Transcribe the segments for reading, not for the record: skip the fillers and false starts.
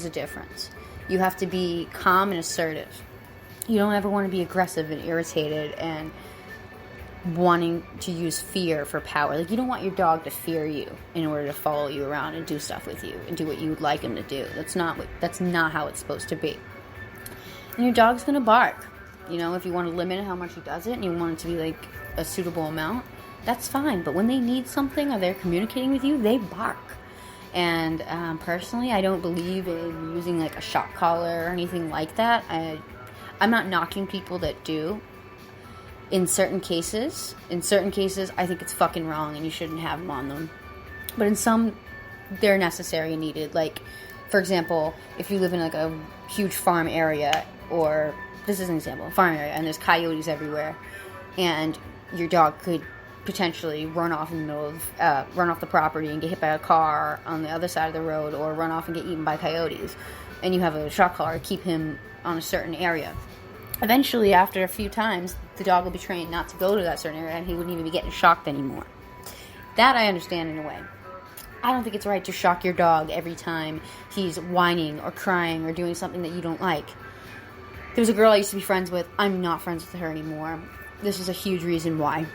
there's a difference. You have to be calm and assertive. You don't ever want to be aggressive and irritated and wanting to use fear for power. Like, you don't want your dog to fear you in order to follow you around and do stuff with you and do what you would like him to do. That's not how it's supposed to be. And your dog's going to bark. You know, if you want to limit how much he does it and you want it to be like a suitable amount, that's fine. But when they need something or they're communicating with you, they bark. And personally, I don't believe in using like a shock collar or anything like that. I'm not knocking people that do. In certain cases, I think it's fucking wrong and you shouldn't have them on them. But in some, they're necessary and needed. Like, for example, if you live in like a huge farm area, or this is an example, a farm area, and there's coyotes everywhere, and your dog could potentially run off in the middle of, run off the property and get hit by a car on the other side of the road, or run off and get eaten by coyotes, and you have a shock collar to keep him on a certain area. Eventually, after a few times, the dog will be trained not to go to that certain area, and he wouldn't even be getting shocked anymore. That I understand in a way. I don't think it's right to shock your dog every time he's whining or crying or doing something that you don't like. There was a girl I used to be friends with. I'm not friends with her anymore. This is a huge reason why.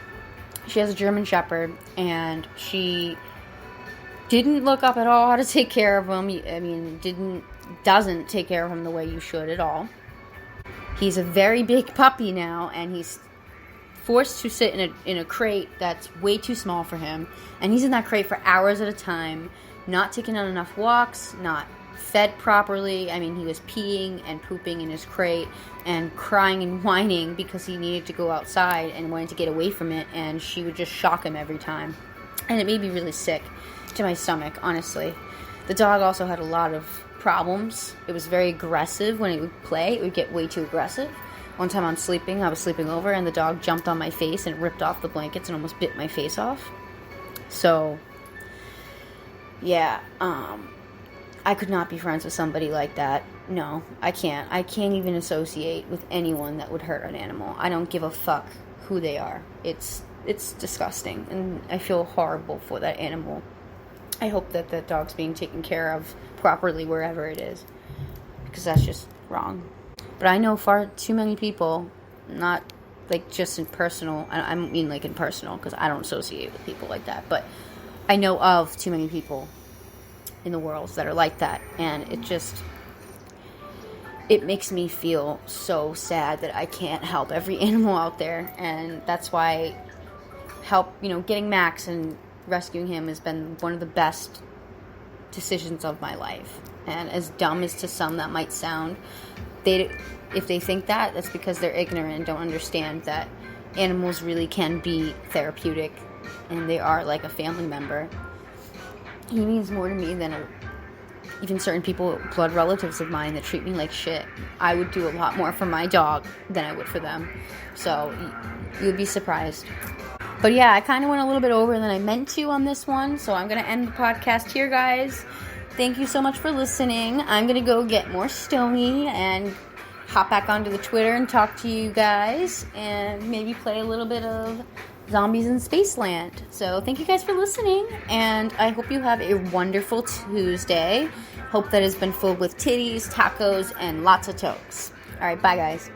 She has a German Shepherd, and she didn't look up at all how to take care of him. I mean, doesn't take care of him the way you should at all. He's a very big puppy now, and he's forced to sit in a crate that's way too small for him. And he's in that crate for hours at a time, not taking on enough walks, not fed properly. I mean, he was peeing and pooping in his crate and crying and whining because he needed to go outside and wanted to get away from it, and she would just shock him every time. And it made me really sick to my stomach, honestly. The dog also had a lot of problems. It was very aggressive when it would play. It would get way too aggressive. One time I was sleeping over, and the dog jumped on my face and ripped off the blankets and almost bit my face off. So, yeah, I could not be friends with somebody like that. No, I can't. I can't even associate with anyone that would hurt an animal. I don't give a fuck who they are. It's disgusting, and I feel horrible for that animal. I hope that that dog's being taken care of properly wherever it is, because that's just wrong. But I know far too many people, not like just in personal, I mean like in personal, because I don't associate with people like that, but I know of too many people in the world that are like that, and it makes me feel so sad that I can't help every animal out there. And that's why getting Max and rescuing him has been one of the best decisions of my life. And as dumb as to some that might sound, if they think that, that's because they're ignorant and don't understand that animals really can be therapeutic, and they are like a family member. He means more to me than even certain people, blood relatives of mine, that treat me like shit. I would do a lot more for my dog than I would for them. So you'd be surprised. But yeah, I kind of went a little bit over than I meant to on this one, so I'm going to end the podcast here, guys. Thank you so much for listening. I'm going to go get more Stoney and hop back onto the Twitter and talk to you guys and maybe play a little bit of Zombies in Spaceland. So thank you guys for listening, and I hope you have a wonderful Tuesday. Hope that has been filled with titties, tacos, and lots of tokes. All right, bye guys.